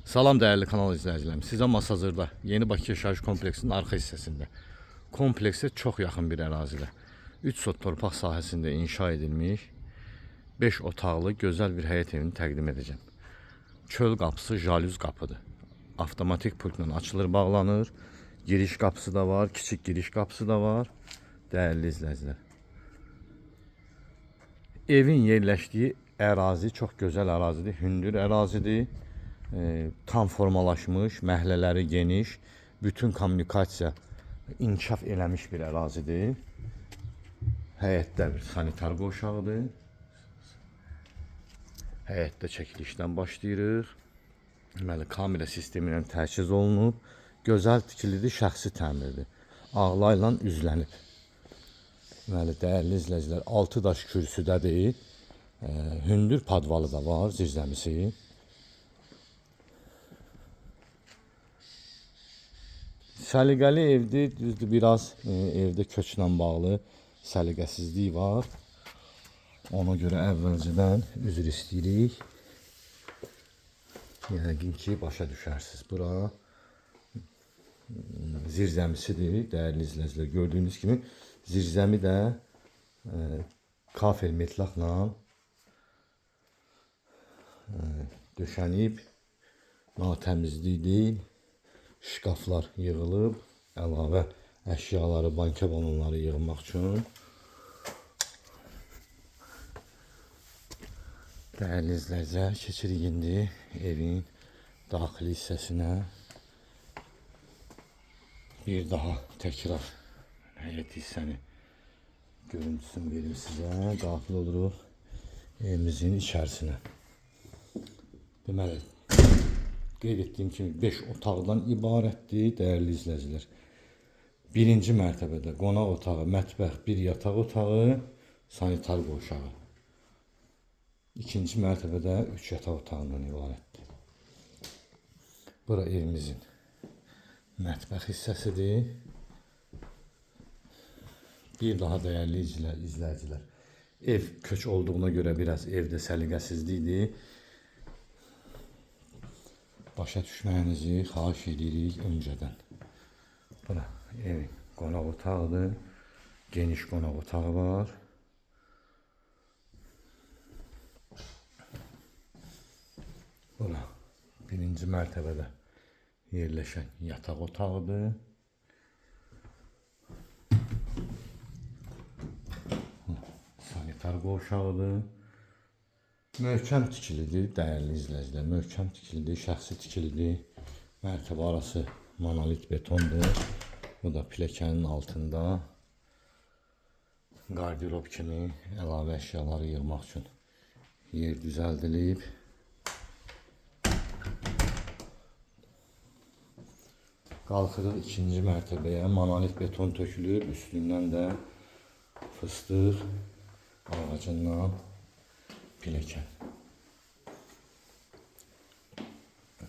Salam değerli kanal izləyicilərim. Sizə Masazırda Yeni Bakı Yaşayış Kompleksinin arxa hissəsində kompleksə çox yaxın bir ərazidə 3 sot torpaq sahəsində inşa edilmiş 5 otaqlı gözəl bir həyət evini təqdim edəcəm. Çöl qapısı jalüz qapıdır. Avtomatik pultla açılır, bağlanır. Giriş qapısı da var, kiçik giriş qapısı da var. Değerli izləyicilər. Evin yerləşdiyi ərazi çox gözəl ərazidir, hündür ərazidir. Tam formalaşmış, məhəllələri geniş, bütün kommunikasiya inkişaf eləmiş bir ərazidir. Həyətdə bir sanitar qoşağıdır. Həyətdə çəkilişdən başlayırıq. Deməli, kamera sistemi ilə təchiz olunub. Gözəl tikilidir, şəxsi təmirdir. Ağla ilə üzlənib. Deməli, dəyərli izləyicilər, 6 daş kürsüdədir. Hündür padvalı da var, zirzəmisi. Səliqəli evdir, düzdür, biraz evdə köçlə bağlı səliqəsizlik var. Ona görə əvvəlcədən üzr istəyirik. Yəqin ki, başa düşərsiniz. Bura zirzəmisidir, dəyərli izləyicilər. Gördüyünüz kimi zirzəmi də kafel metlaqla döşənib, natəmizlik deyil. Şkaflar yığılıb, əlavə əşyaları, banka balonları yığmaq üçün. Dəyərli izləyicilər, keçirik indi evin daxili hissəsinə. Bir daha təkrar həyət hissəni görüntüsünü verim sizə. Daxil oluruq evimizin içərisinə. Deməli, qeyd etdiyim kimi 5 otaqdan ibarətdir, dəyərli izləyicilər. Birinci mərtəbədə qonaq otağı, mətbəx, bir yataq otağı, sanitar qoşağı. İkinci mərtəbədə 3 yataq otağından ibarətdir. Bura evimizin mətbəx hissəsidir. Bir daha dəyərli izləyicilər. Ev köç olduğuna görə biraz evdə səliqəsizlikdir. Başa düşməyinizi xahiş edirik öncədən. Bura evin qonaq otağıdır. Geniş qonaq otağı var. Bura birinci mərtəbədə yerləşən yataq otağıdır. Sanitar qovşağıdır. Möhkəm tikilidir, dəyərli izləyicilər. Möhkəm tikilidir, şəxsi tikilidir. Mərtəbə arası monolit betondur. Bu da pilləkənin altında qardirob kimi əlavə əşyaları yığmaq üçün yer düzəldilib. Qalxırıq ikinci mərtəbəyə. Monolit beton tökülüb, üstündən də fıstıq ağacından pilləkən.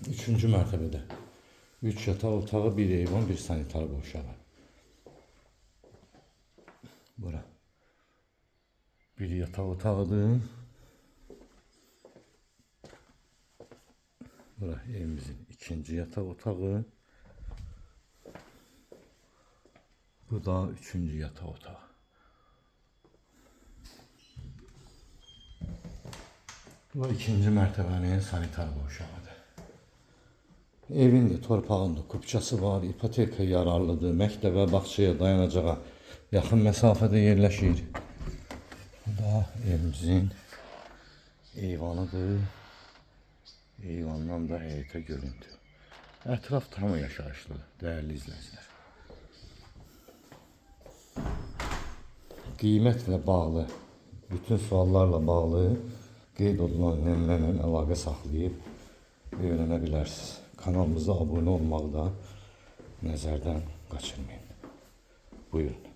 Üçüncü mərtəbədə 3 yataq otağı, bir eyvan, bir sanitar qoşağı. Bura bir yataq otağıdır. Bura evimizin ikinci yataq otağı. Bu da üçüncü yataq otağı. Bu ikinci mərtəbənin sanitar qoşağıdır. Evin də torpağında kupçası var, ipoteka yararlıdır, məktəbə, bağçaya, dayanacağa yaxın məsafədə yerləşir. Bu da evimizin eyvanıdır. Eyvandan da həyətə görüntü. Ətraf tam yaşayışlıdır, dəyərli izləyicilər. Qiymətlə bağlı, bütün suallarla bağlı qeyd olunan nömrələ əlaqə saxlayıb öyrənə bilərsiniz. Kanalımıza abunə olmağı da nəzərdən qaçırmayın. Buyurun.